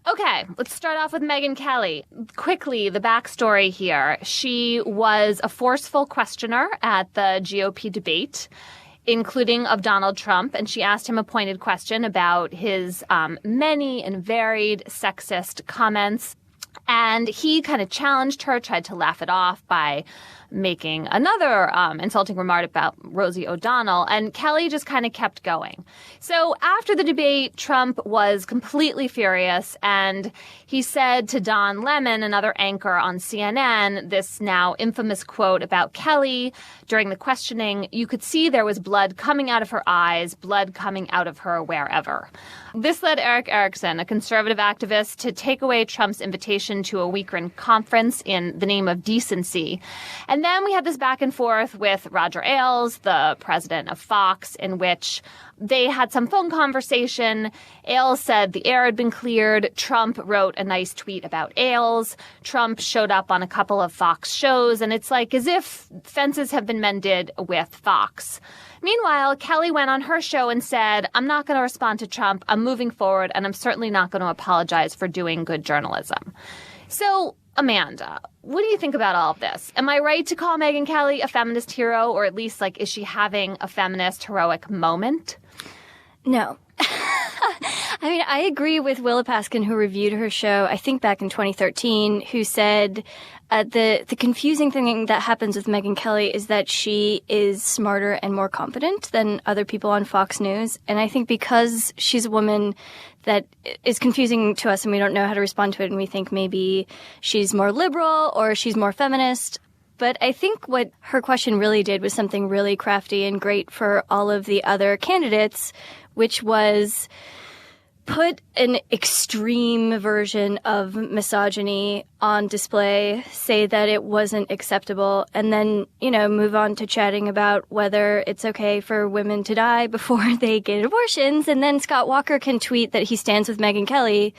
Okay, let's start off with Megyn Kelly. Quickly, the backstory here. She was a forceful questioner at the GOP debate, including of Donald Trump, and she asked him a pointed question about his many and varied sexist comments. And he kind of challenged her, tried to laugh it off by making another insulting remark about Rosie O'Donnell. And Kelly just kind of kept going. So after the debate, Trump was completely furious. And he said to Don Lemon, another anchor on CNN, this now infamous quote about Kelly during the questioning, "You could see there was blood coming out of her eyes, blood coming out of her wherever." This led Eric Erickson, a conservative activist, to take away Trump's invitation to a weekend conference in the name of decency. And then we had this back and forth with Roger Ailes, the president of Fox, in which they had some phone conversation. Ailes said the air had been cleared. Trump wrote a nice tweet about Ailes. Trump showed up on a couple of Fox shows, and it's like as if fences have been mended with Fox. Meanwhile, Kelly went on her show and said, "I'm not going to respond to Trump. I'm moving forward, and I'm certainly not going to apologize for doing good journalism." So, Amanda, what do you think about all of this? Am I right to call Megyn Kelly a feminist hero, or at least, like, is she having a feminist heroic moment? No. I mean, I agree with Willa Paskin, who reviewed her show, I think back in 2013, who said the confusing thing that happens with Megyn Kelly is that she is smarter and more competent than other people on Fox News. And I think because she's a woman that is confusing to us and we don't know how to respond to it, and we think maybe she's more liberal or she's more feminist. But I think what her question really did was something really crafty and great for all of the other candidates, which was put an extreme version of misogyny on display, say that it wasn't acceptable, and then, move on to chatting about whether it's okay for women to die before they get abortions. And then Scott Walker can tweet that he stands with Megyn Kelly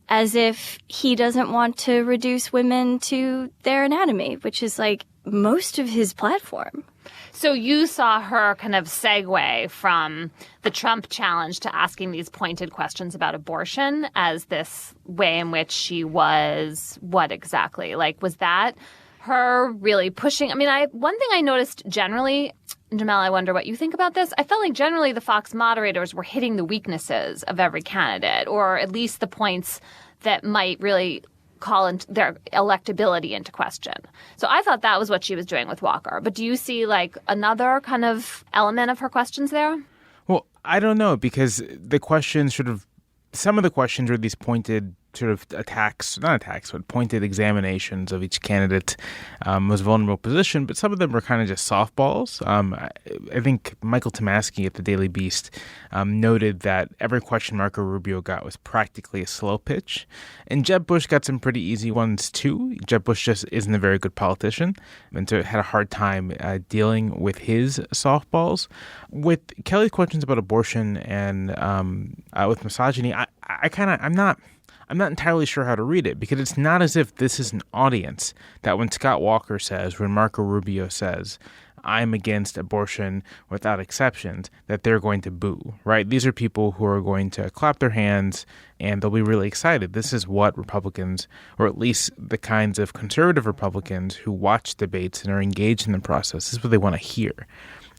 as if he doesn't want to reduce women to their anatomy, which is like most of his platform. So you saw her kind of segue from the Trump challenge to asking these pointed questions about abortion as this way in which she was what exactly? Like, was that her really pushing? I mean, one thing I noticed generally, Jamel, I wonder what you think about this. I felt like generally the Fox moderators were hitting the weaknesses of every candidate, or at least the points that might really call their electability into question. So I thought that was what she was doing with Walker. But do you see like another kind of element of her questions there? Well, I don't know, because the questions some of the questions were these pointed sort of not attacks, but pointed examinations of each candidate most vulnerable position. But some of them were kind of just softballs. I think Michael Tomasky at the Daily Beast noted that every question Marco Rubio got was practically a slow pitch. And Jeb Bush got some pretty easy ones too. Jeb Bush just isn't a very good politician, and so had a hard time dealing with his softballs. With Kelly's questions about abortion and with misogyny, I'm not entirely sure how to read it, because it's not as if this is an audience that when Scott Walker says, when Marco Rubio says, "I'm against abortion without exceptions," that they're going to boo, right? These are people who are going to clap their hands and they'll be really excited. This is what Republicans, or at least the kinds of conservative Republicans who watch debates and are engaged in the process, this is what they want to hear.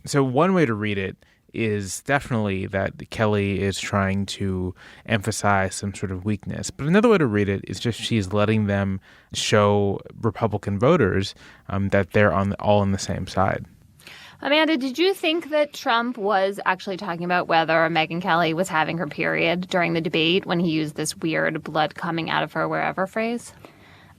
So one way to read it is definitely that Kelly is trying to emphasize some sort of weakness. But another way to read it is just she's letting them show Republican voters that they're all on the same side. Amanda, did you think that Trump was actually talking about whether Megyn Kelly was having her period during the debate when he used this weird blood coming out of her wherever phrase?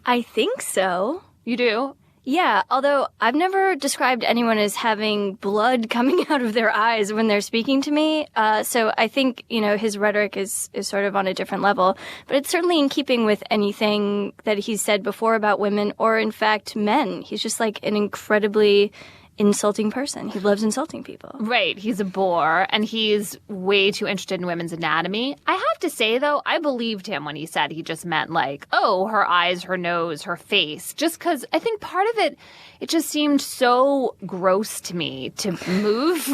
I think so. You do? Yeah, although I've never described anyone as having blood coming out of their eyes when they're speaking to me. So I think, his rhetoric is sort of on a different level. But it's certainly in keeping with anything that he's said before about women or, in fact, men. He's just like an incredibly insulting person. He loves insulting people. Right. He's a bore, and he's way too interested in women's anatomy. I have to say, though, I believed him when he said he just meant like, oh, her eyes, her nose, her face. Just because I think part of it just seemed so gross to me to move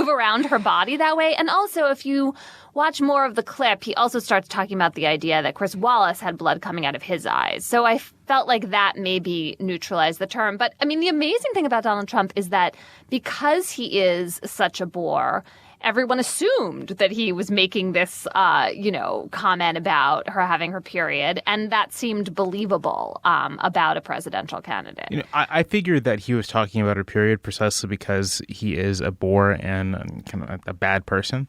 around her body that way. And also, if you watch more of the clip, he also starts talking about the idea that Chris Wallace had blood coming out of his eyes. So I felt like that maybe neutralized the term. But I mean, the amazing thing about Donald Trump is that because he is such a bore, everyone assumed that he was making this, comment about her having her period. And that seemed believable about a presidential candidate. I figured that he was talking about her period precisely because he is a bore and kind of a bad person.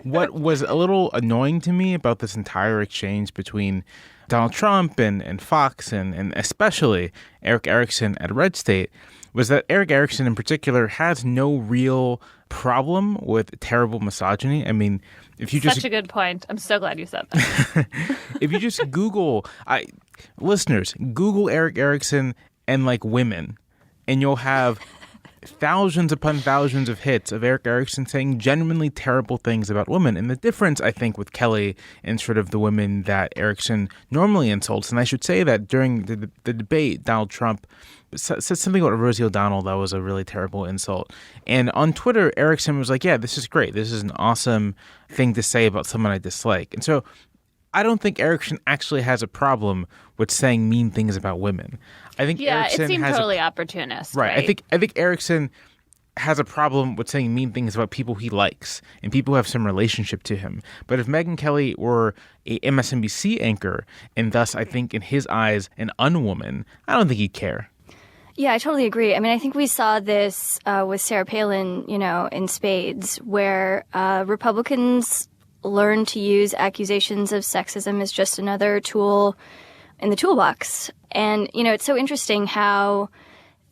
What was a little annoying to me about this entire exchange between Donald Trump and Fox and especially Eric Erickson at Red State was that Eric Erickson in particular has no real problem with terrible misogyny. I mean, if you just... Such a good point. I'm so glad you said that. If you just Google... listeners, Google Eric Erickson and women, and you'll have thousands upon thousands of hits of Eric Erickson saying genuinely terrible things about women. And the difference, I think, with Kelly and sort of the women that Erickson normally insults, and I should say that during the debate, Donald Trump said something about Rosie O'Donnell that was a really terrible insult. And on Twitter, Erickson was like, yeah, this is great. This is an awesome thing to say about someone I dislike. And so I don't think Erickson actually has a problem with saying mean things about women. I think Erickson it seemed totally opportunist. Right. I think Erickson has a problem with saying mean things about people he likes and people who have some relationship to him. But if Megyn Kelly were a MSNBC anchor and thus, I think, in his eyes, an unwoman, I don't think he'd care. Yeah, I totally agree. I mean, I think we saw this with Sarah Palin, in spades, where Republicans learn to use accusations of sexism as just another tool in the toolbox. And, it's so interesting how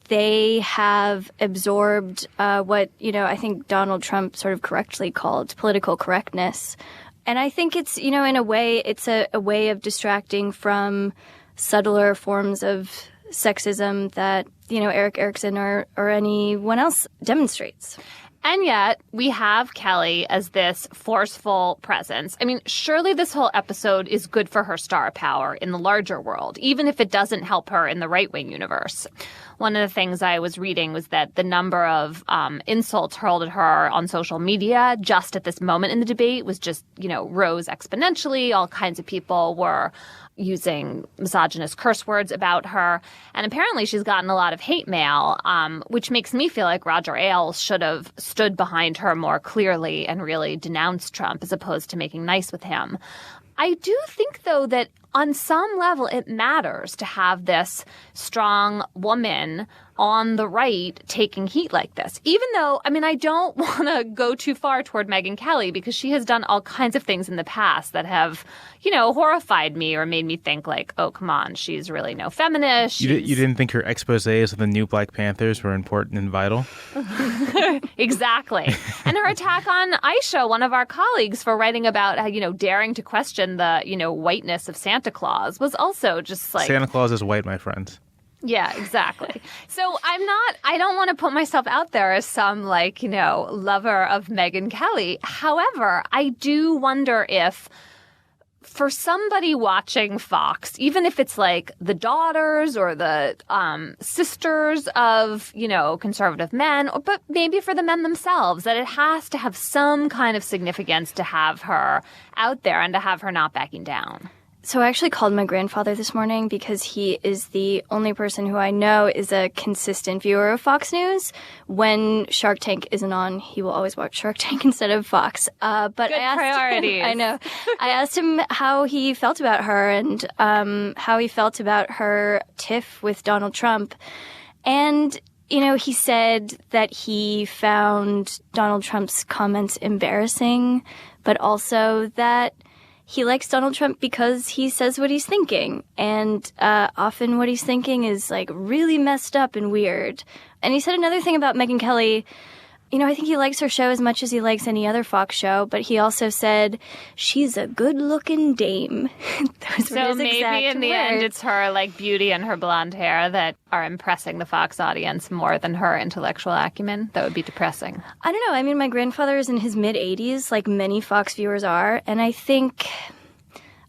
they have absorbed what, I think Donald Trump sort of correctly called political correctness. And I think it's, in a way, it's a way of distracting from subtler forms of sexism that, Eric Erickson or anyone else demonstrates. And yet, we have Kelly as this forceful presence. I mean, surely this whole episode is good for her star power in the larger world, even if it doesn't help her in the right-wing universe. One of the things I was reading was that the number of insults hurled at her on social media just at this moment in the debate was just, rose exponentially. All kinds of people were using misogynist curse words about her. And apparently she's gotten a lot of hate mail, which makes me feel like Roger Ailes should have stood behind her more clearly and really denounced Trump as opposed to making nice with him. I do think, though, that on some level it matters to have this strong woman on the right taking heat like this, even though, I don't want to go too far toward Megyn Kelly because she has done all kinds of things in the past that have, horrified me or made me think oh, come on, she's really no feminist. You didn't think her exposés of the new Black Panthers were important and vital? Exactly. And her attack on Aisha, one of our colleagues, for writing about, daring to question the, whiteness of Santa Claus was also just Santa Claus is white, my friends. Yeah, exactly. So I don't want to put myself out there as some lover of Megyn Kelly. However, I do wonder if for somebody watching Fox, even if it's the daughters or the sisters of, conservative men, but maybe for the men themselves, that it has to have some kind of significance to have her out there and to have her not backing down. So I actually called my grandfather this morning because he is the only person who I know is a consistent viewer of Fox News. When Shark Tank isn't on, he will always watch Shark Tank instead of Fox. But good priorities. I know. I asked him how he felt about her and how he felt about her tiff with Donald Trump. And, he said that he found Donald Trump's comments embarrassing, but also that he likes Donald Trump because he says what he's thinking. And often what he's thinking is really messed up and weird. And he said another thing about Megyn Kelly. I think he likes her show as much as he likes any other Fox show, but he also said she's a good-looking dame. So maybe in the end it's her beauty and her blonde hair that are impressing the Fox audience more than her intellectual acumen. That would be depressing. I don't know. My grandfather is in his mid-80s, like many Fox viewers are, and I think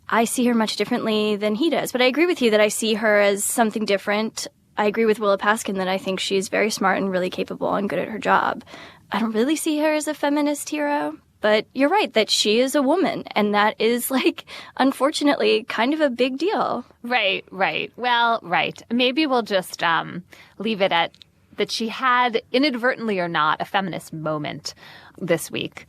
I see her much differently than he does. But I agree with you that I see her as something different. I agree with Willa Paskin that I think she's very smart and really capable and good at her job. I don't really see her as a feminist hero. But you're right that she is a woman, and that is, like, unfortunately, kind of a big deal. Right. Well, right. Maybe we'll just leave it at that she had, inadvertently or not, a feminist moment this week.